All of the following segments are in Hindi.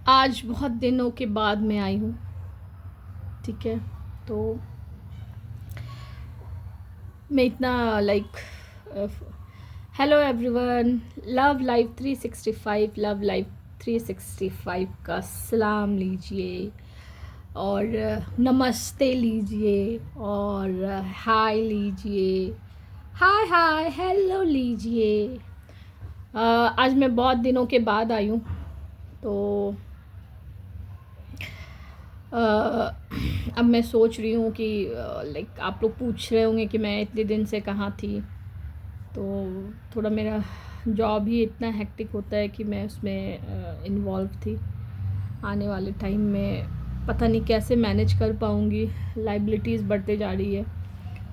आज बहुत दिनों के बाद मैं आई हूँ। ठीक है, तो मैं इतना hello everyone, love life 365, love life 365 का सलाम लीजिए और नमस्ते लीजिए और हाय लीजिए, हाय हाय हेलो लीजिए। आज मैं बहुत दिनों के बाद आई हूँ, तो अब मैं सोच रही हूँ कि आप लोग पूछ रहे होंगे कि मैं इतने दिन से कहाँ थी। तो थोड़ा मेरा जॉब ही इतना हेक्टिक होता है कि मैं उसमें इन्वॉल्व थी। आने वाले टाइम में पता नहीं कैसे मैनेज कर पाऊँगी। लाइबिलिटीज़ बढ़ते जा रही है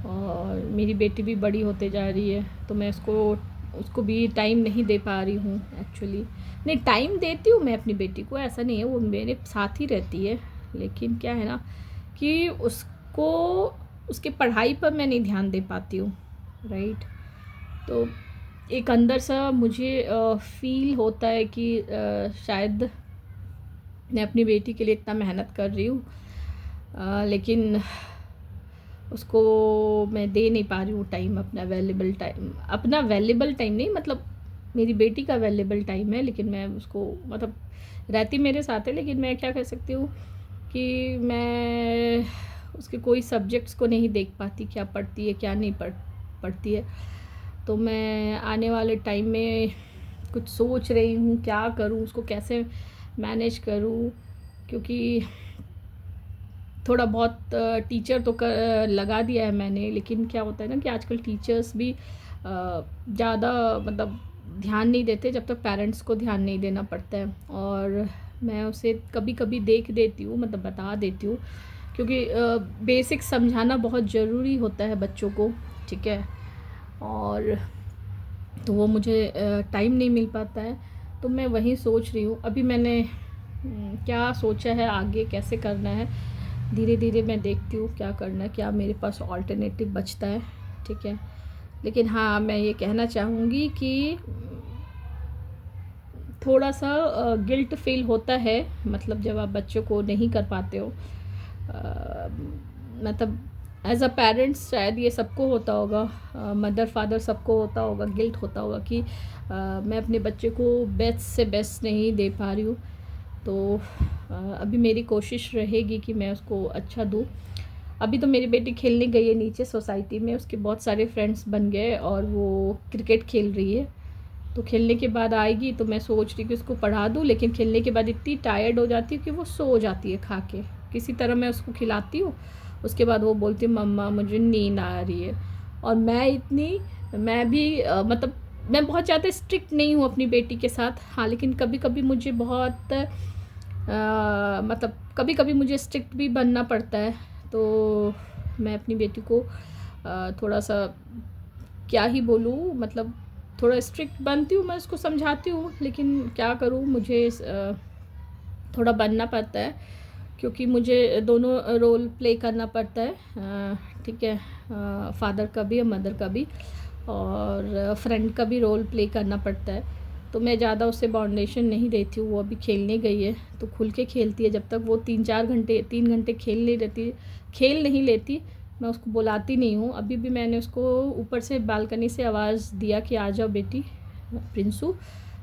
और मेरी बेटी भी बड़ी होते जा रही है, तो मैं उसको भी टाइम नहीं दे पा रही हूँ एक्चुअली। नहीं, टाइम देती हूँ मैं अपनी बेटी को, ऐसा नहीं है, वो मेरे साथ ही रहती है। लेकिन क्या है ना कि उसको उसके पढ़ाई पर मैं नहीं ध्यान दे पाती हूँ, राइट। तो एक अंदर सा मुझे फील होता है कि शायद मैं अपनी बेटी के लिए इतना मेहनत कर रही हूँ, लेकिन उसको मैं दे नहीं पा रही हूँ टाइम, अपना अवेलेबल टाइम नहीं, मतलब मेरी बेटी का अवेलेबल टाइम है, लेकिन मैं उसको मतलब रहती मेरे साथ है, लेकिन मैं क्या कर सकती हूँ कि मैं उसके कोई सब्जेक्ट्स को नहीं देख पाती, क्या पढ़ती है क्या नहीं पढ़ती है। तो मैं आने वाले टाइम में कुछ सोच रही हूँ क्या करूँ, उसको कैसे मैनेज करूँ, क्योंकि थोड़ा बहुत टीचर तो लगा दिया है मैंने, लेकिन क्या होता है ना कि आजकल टीचर्स भी ज़्यादा मतलब ध्यान नहीं देते जब तक पेरेंट्स को ध्यान नहीं देना पड़ता है। और मैं उसे कभी कभी देख देती हूँ, मतलब बता देती हूँ, क्योंकि बेसिक समझाना बहुत ज़रूरी होता है बच्चों को, ठीक है। और तो वो मुझे टाइम नहीं मिल पाता है, तो मैं वही सोच रही हूँ। अभी मैंने क्या सोचा है आगे कैसे करना है, धीरे धीरे मैं देखती हूँ क्या करना है, क्या मेरे पास ऑल्टरनेटिव बचता है, ठीक है। लेकिन हाँ, मैं ये कहना चाहूँगी कि थोड़ा सा गिल्ट फील होता है, मतलब जब आप बच्चों को नहीं कर पाते हो। मतलब एज अ पेरेंट्स शायद ये सबको होता होगा, मदर फादर सबको होता होगा, गिल्ट होता होगा कि मैं अपने बच्चे को बेस्ट से बेस्ट नहीं दे पा रही हूँ। तो अभी मेरी कोशिश रहेगी कि मैं उसको अच्छा दूँ। अभी तो मेरी बेटी खेलने गई है नीचे सोसाइटी में, उसके बहुत सारे फ्रेंड्स बन गए और वो क्रिकेट खेल रही है। तो खेलने के बाद आएगी तो मैं सोच रही कि उसको पढ़ा दूँ, लेकिन खेलने के बाद इतनी टायर्ड हो जाती है कि वो सो जाती है खा के। किसी तरह मैं उसको खिलाती हूँ, उसके बाद वो बोलती है मम्मा मुझे नींद आ रही है। और मैं भी मतलब मैं बहुत ज़्यादा स्ट्रिक्ट नहीं हूँ अपनी बेटी के साथ, हाँ, लेकिन कभी कभी मुझे बहुत मतलब कभी कभी मुझे स्ट्रिक्ट भी बनना पड़ता है। तो मैं अपनी बेटी को थोड़ा सा क्या ही बोलूँ, मतलब थोड़ा स्ट्रिक्ट बनती हूँ, मैं उसको समझाती हूँ, लेकिन क्या करूँ, मुझे थोड़ा बनना पड़ता है, क्योंकि मुझे दोनों रोल प्ले करना पड़ता है, ठीक है। फादर का भी और मदर का भी, और फ्रेंड का भी रोल प्ले करना पड़ता है। तो मैं ज़्यादा उससे बाउंडेशन नहीं देती हूँ। वो अभी खेलने गई है तो खुल के खेलती है, जब तक वो 3 घंटे खेल नहीं लेती मैं उसको बुलाती नहीं हूँ। अभी भी मैंने उसको ऊपर से बालकनी से आवाज़ दिया कि आ जाओ बेटी प्रिंसू,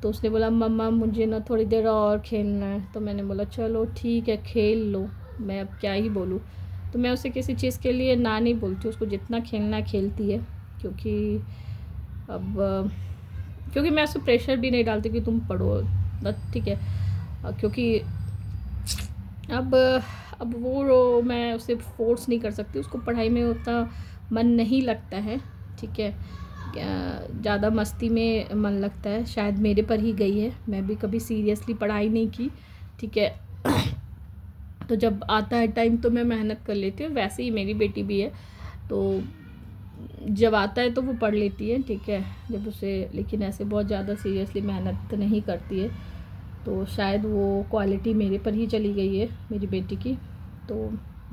तो उसने बोला मम्मा मुझे ना थोड़ी देर और खेलना है। तो मैंने बोला चलो ठीक है खेल लो, मैं अब क्या ही बोलूँ। तो मैं उसे किसी चीज़ के लिए ना नहीं बोलती, उसको जितना खेलना खेलती है, क्योंकि अब क्योंकि मैं उसको प्रेशर भी नहीं डालती कि तुम पढ़ो बस, ठीक है। क्योंकि अब अब वो मैं उसे फोर्स नहीं कर सकती, उसको पढ़ाई में उतना मन नहीं लगता है, ठीक है। ज़्यादा मस्ती में मन लगता है, शायद मेरे पर ही गई है, मैं भी कभी सीरियसली पढ़ाई नहीं की, ठीक है। तो जब आता है टाइम तो मैं मेहनत कर लेती हूँ, वैसे ही मेरी बेटी भी है, तो जब आता है तो वो पढ़ लेती है, ठीक है। जब उसे, लेकिन ऐसे बहुत ज़्यादा सीरियसली मेहनत नहीं करती है, तो शायद वो क्वालिटी मेरे पर ही चली गई है मेरी बेटी की। तो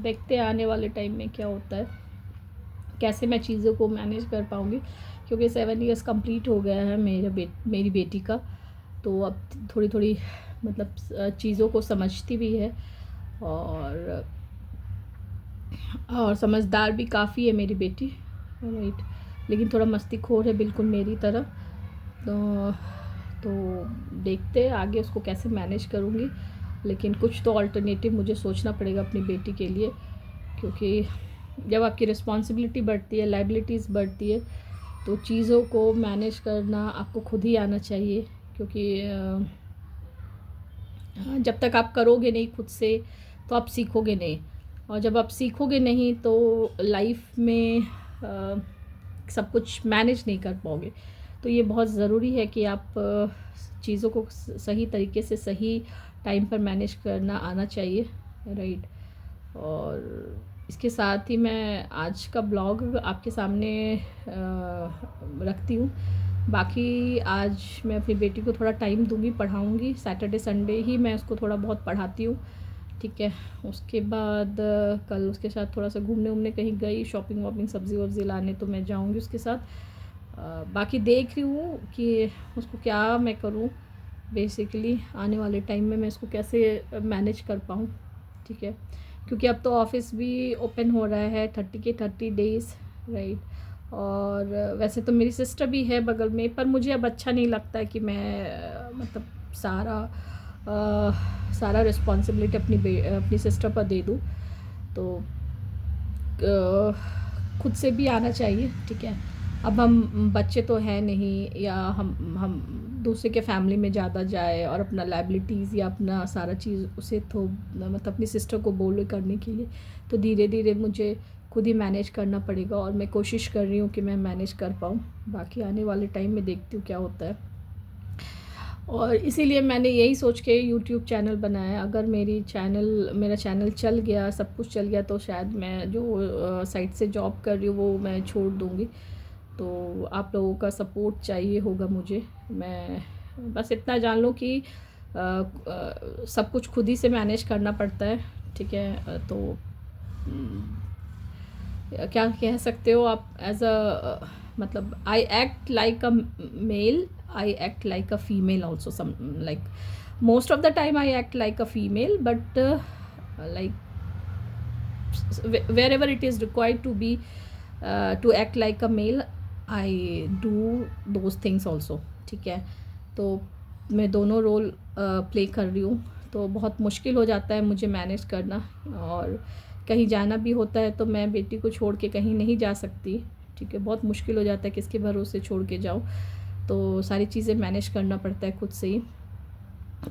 देखते हैं आने वाले टाइम में क्या होता है, कैसे मैं चीज़ों को मैनेज कर पाऊँगी, क्योंकि 7 इयर्स कंप्लीट हो गया है मेरी बेटी का। तो अब थोड़ी थोड़ी मतलब चीज़ों को समझती भी है, और समझदार भी काफ़ी है मेरी बेटी, राइट। लेकिन थोड़ा मस्तीखोर है, बिल्कुल मेरी तरह। तो देखते हैं आगे उसको कैसे मैनेज करूँगी, लेकिन कुछ तो अल्टरनेटिव मुझे सोचना पड़ेगा अपनी बेटी के लिए, क्योंकि जब आपकी रिस्पॉन्सिबिलिटी बढ़ती है, लाइबिलिटीज़ बढ़ती है, तो चीज़ों को मैनेज करना आपको खुद ही आना चाहिए। क्योंकि जब तक आप करोगे नहीं खुद से, तो आप सीखोगे नहीं, और जब आप सीखोगे नहीं तो लाइफ में सब कुछ मैनेज नहीं कर पाओगे। तो ये बहुत ज़रूरी है कि आप चीज़ों को सही तरीके से सही टाइम पर मैनेज करना आना चाहिए, राइट। और इसके साथ ही मैं आज का ब्लॉग आपके सामने रखती हूँ। बाकी आज मैं अपनी बेटी को थोड़ा टाइम दूंगी, पढ़ाऊंगी। सैटरडे संडे ही मैं उसको थोड़ा बहुत पढ़ाती हूँ, ठीक है। उसके बाद कल उसके साथ थोड़ा सा घूमने उमने कहीं गई, शॉपिंग वॉपिंग, सब्ज़ी वब्ज़ी लाने, तो मैं जाऊँगी उसके साथ। बाकी देख रही हूँ कि उसको क्या मैं करूँ, बेसिकली आने वाले टाइम में मैं इसको कैसे मैनेज कर पाऊँ, ठीक है। क्योंकि अब तो ऑफ़िस भी ओपन हो रहा है 30 के 30 डेज़, राइट। और वैसे तो मेरी सिस्टर भी है बगल में, पर मुझे अब अच्छा नहीं लगता है कि मैं मतलब सारा रिस्पॉन्सिबिलिटी अपनी सिस्टर पर दे दूँ। तो खुद से भी आना चाहिए, ठीक है। अब हम बच्चे तो हैं नहीं, या हम दूसरे के फैमिली में ज़्यादा जाए और अपना लाइबिलिटीज़ या अपना सारा चीज़ उसे तो मतलब अपनी सिस्टर को बोले करने के लिए, तो धीरे धीरे मुझे खुद ही मैनेज करना पड़ेगा, और मैं कोशिश कर रही हूँ कि मैं मैनेज कर पाऊँ। बाकी आने वाले टाइम में देखती हूँ क्या होता है। और इसीलिए मैंने यही सोच के यूट्यूब चैनल बनाया। अगर मेरा चैनल चल गया, सब कुछ चल गया, तो शायद मैं जो साइट से जॉब कर रही हूँ वो मैं छोड़ दूँगी। तो आप लोगों का सपोर्ट चाहिए होगा मुझे। मैं बस इतना जान लो कि सब कुछ खुद ही से मैनेज करना पड़ता है, ठीक है। तो क्या कह सकते हो आप, एज अ मतलब I act like a male, I act like a female also, some like most of the time I act like a female, but like wherever it is required to act like a male, I do those things also, ठीक है। तो मैं दोनों रोल प्ले कर रही हूँ, तो बहुत मुश्किल हो जाता है मुझे मैनेज करना। और कहीं जाना भी होता है तो मैं बेटी को छोड़ के कहीं नहीं जा सकती, ठीक है। बहुत मुश्किल हो जाता है, किसके भरोसे छोड़ के जाऊँ, तो सारी चीज़ें मैनेज करना पड़ता है खुद से ही।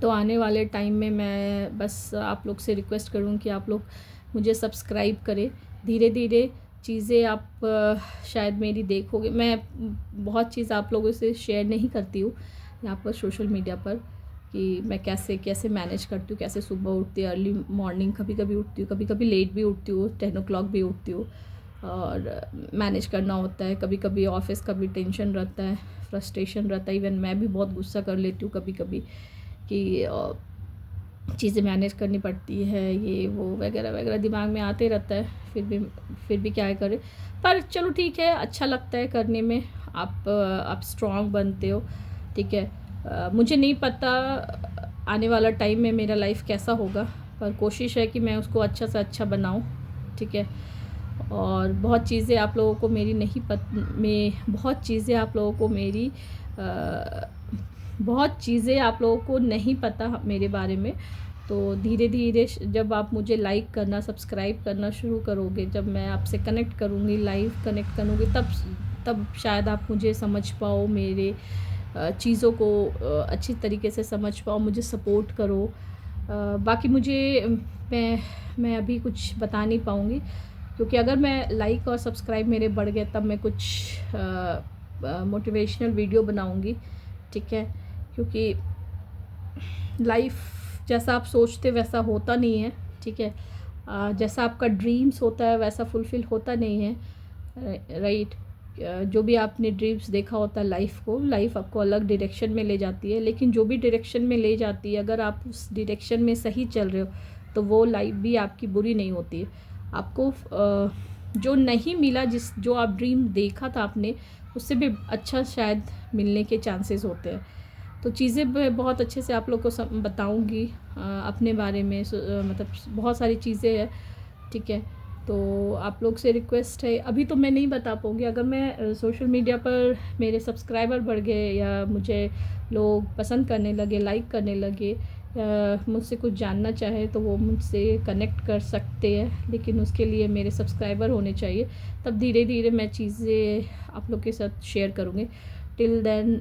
तो आने वाले टाइम में मैं बस आप लोग से रिक्वेस्ट करूँ कि आप लोग मुझे सब्सक्राइब करें। धीरे धीरे चीज़ें आप शायद मेरी देखोगे। मैं बहुत चीज़ आप लोगों से शेयर नहीं करती हूँ यहाँ पर सोशल मीडिया पर, कि मैं कैसे कैसे मैनेज करती हूँ, कैसे सुबह उठती है, अर्ली मॉर्निंग कभी कभी उठती हूँ, कभी कभी लेट भी उठती हूँ, 10 o'clock भी उठती हूँ, और मैनेज करना होता है। कभी कभी ऑफिस का भी टेंशन रहता है, फ्रस्ट्रेशन रहता है, इवन मैं भी बहुत गुस्सा कर लेती हूँ कभी कभी कि चीज़ें मैनेज करनी पड़ती है, ये वो वगैरह वगैरह दिमाग में आते रहता है। फिर भी क्या करें, पर चलो ठीक है, अच्छा लगता है करने में। आप स्ट्रॉन्ग बनते हो, ठीक है। मुझे नहीं पता आने वाला टाइम में मेरा लाइफ कैसा होगा, पर कोशिश है कि मैं उसको अच्छा से अच्छा बनाऊं, ठीक है। और बहुत चीज़ें आप लोगों को मेरी नहीं बहुत चीज़ें आप लोगों को मेरी बहुत चीज़ें आप लोगों को नहीं पता मेरे बारे में। तो धीरे धीरे जब आप मुझे लाइक करना, सब्सक्राइब करना शुरू करोगे, जब मैं आपसे कनेक्ट करूँगी, लाइव कनेक्ट करूँगी, तब शायद आप मुझे समझ पाओ, मेरे चीज़ों को अच्छी तरीके से समझ पाओ, मुझे सपोर्ट करो। बाकी मैं अभी कुछ बता नहीं पाऊँगी, क्योंकि अगर मैं लाइक और सब्सक्राइब मेरे बढ़ गए तब मैं कुछ मोटिवेशनल वीडियो बनाऊँगी, ठीक है। क्योंकि लाइफ जैसा आप सोचते वैसा होता नहीं है, ठीक है। जैसा आपका ड्रीम्स होता है वैसा फुलफ़िल होता नहीं है, राइट। जो भी आपने ड्रीम्स देखा होता है, लाइफ आपको अलग डायरेक्शन में ले जाती है, लेकिन जो भी डायरेक्शन में ले जाती है, अगर आप उस डायरेक्शन में सही चल रहे हो तो वो लाइफ भी आपकी बुरी नहीं होती है। आपको जो नहीं मिला, जो आप ड्रीम देखा था आपने, उससे भी अच्छा शायद मिलने के चांसेस होते हैं। तो चीज़ें मैं बहुत अच्छे से आप लोग को बताऊँगी अपने बारे में। मतलब बहुत सारी चीज़ें हैं, ठीक है। तो आप लोग से रिक्वेस्ट है, अभी तो मैं नहीं बता पाऊँगी। अगर मैं सोशल मीडिया पर मेरे सब्सक्राइबर बढ़ गए या मुझे लोग पसंद करने लगे, लाइक करने लगे, मुझसे कुछ जानना चाहे तो वो मुझसे कनेक्ट कर सकते हैं, लेकिन उसके लिए मेरे सब्सक्राइबर होने चाहिए। तब धीरे धीरे मैं चीज़ें आप लोग के साथ शेयर करूँगी। टिल देन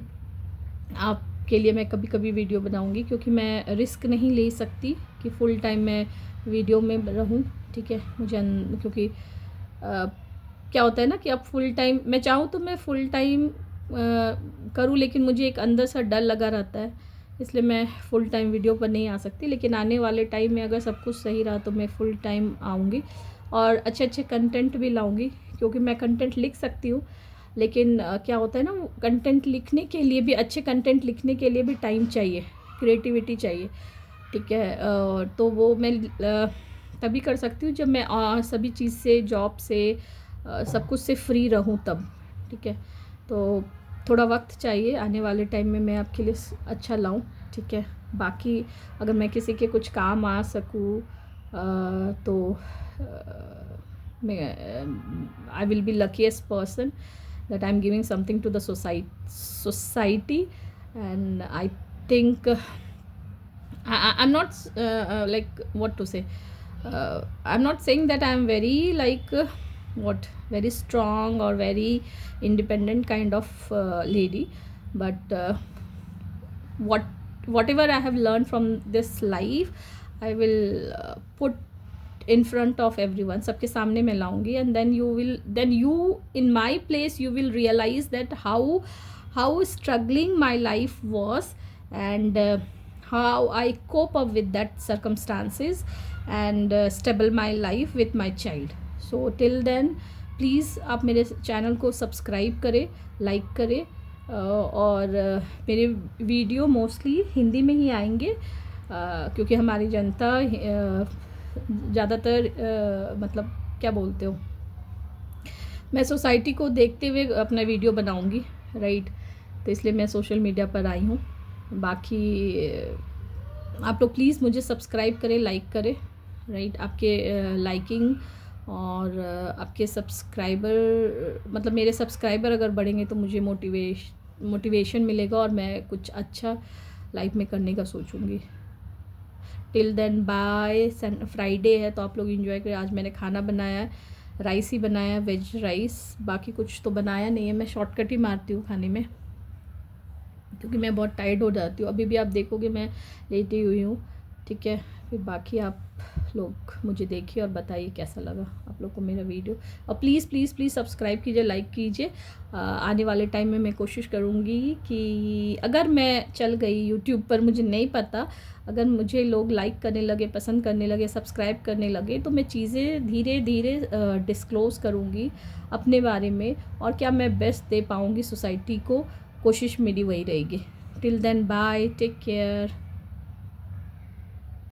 आपके लिए मैं कभी कभी वीडियो बनाऊँगी, क्योंकि मैं रिस्क नहीं ले सकती कि फ़ुल टाइम मैं वीडियो में रहूँ, ठीक है। मुझे क्योंकि क्या होता है ना कि अब फुल टाइम मैं चाहूँ तो मैं फुल टाइम करूँ, लेकिन मुझे एक अंदर सा डर लगा रहता है, इसलिए मैं फ़ुल टाइम वीडियो पर नहीं आ सकती। लेकिन आने वाले टाइम में अगर सब कुछ सही रहा तो मैं फ़ुल टाइम आऊँगी और अच्छे अच्छे कंटेंट भी लाऊँगी, क्योंकि मैं कंटेंट लिख सकती हूँ। लेकिन क्या होता है ना, कंटेंट लिखने के लिए भी, अच्छे कंटेंट लिखने के लिए भी टाइम चाहिए, क्रिएटिविटी चाहिए, ठीक है। तो वो मैं तभी कर सकती हूँ जब मैं सभी चीज़ से, जॉब से, सब कुछ से फ्री रहूँ तब, ठीक है। तो थोड़ा वक्त चाहिए, आने वाले टाइम में मैं आपके लिए अच्छा लाऊं, ठीक है। बाकी अगर मैं किसी के कुछ काम आ सकूँ तो मैं I will be luckiest person that I'm giving something to the society. And I think I'm not like what to say. I'm not saying that I'm very like what very strong or very independent kind of lady, but whatever I have learned from this life, I will put in front of everyone, सबके सामने मैं लाऊंगी, and then you in my place you will realize that how struggling my life was, and how I cope up with that circumstances, and stable my life with my child. So till then please आप मेरे चैनल को सब्सक्राइब करें, लाइक करें, और मेरे वीडियो मोस्टली हिंदी में ही आएंगे, क्योंकि हमारी जनता ज़्यादातर मतलब क्या बोलते हो, मैं सोसाइटी को देखते हुए अपना वीडियो बनाऊंगी, राइट। तो इसलिए मैं सोशल मीडिया पर आई हूँ। बाकी आप लोग प्लीज़ मुझे सब्सक्राइब करें, लाइक करें, राइट। आपके लाइकिंग और आपके सब्सक्राइबर, मतलब मेरे सब्सक्राइबर अगर बढ़ेंगे तो मुझे मोटिवेशन मिलेगा और मैं कुछ अच्छा लाइफ में करने का सोचूंगी। Till then bye. फ्राइडे है तो आप लोग एंजॉय करें। आज मैंने खाना बनाया है, राइस ही बनाया है, वेज राइस, बाकी कुछ तो बनाया नहीं है। मैं शॉर्टकट ही मारती हूँ खाने में, क्योंकि मैं बहुत टायर्ड हो जाती हूँ। अभी भी आप देखोगे मैं लेटी हुई हूँ, ठीक है। फिर बाकी आप लोग मुझे देखिए और बताइए कैसा लगा आप लोग को मेरा वीडियो, और प्लीज़ प्लीज़ प्लीज़ सब्सक्राइब कीजिए, लाइक कीजिए। आने वाले टाइम में मैं कोशिश करूँगी कि अगर मैं चल गई यूट्यूब पर, मुझे नहीं पता, अगर मुझे लोग लाइक करने लगे, पसंद करने लगे, सब्सक्राइब करने लगे, तो मैं चीज़ें धीरे धीरे डिस्क्लोज़ करूँगी अपने बारे में, और क्या मैं बेस्ट दे पाऊँगी सोसाइटी को, कोशिश मेरी वही रहेगी। Till then bye, take care.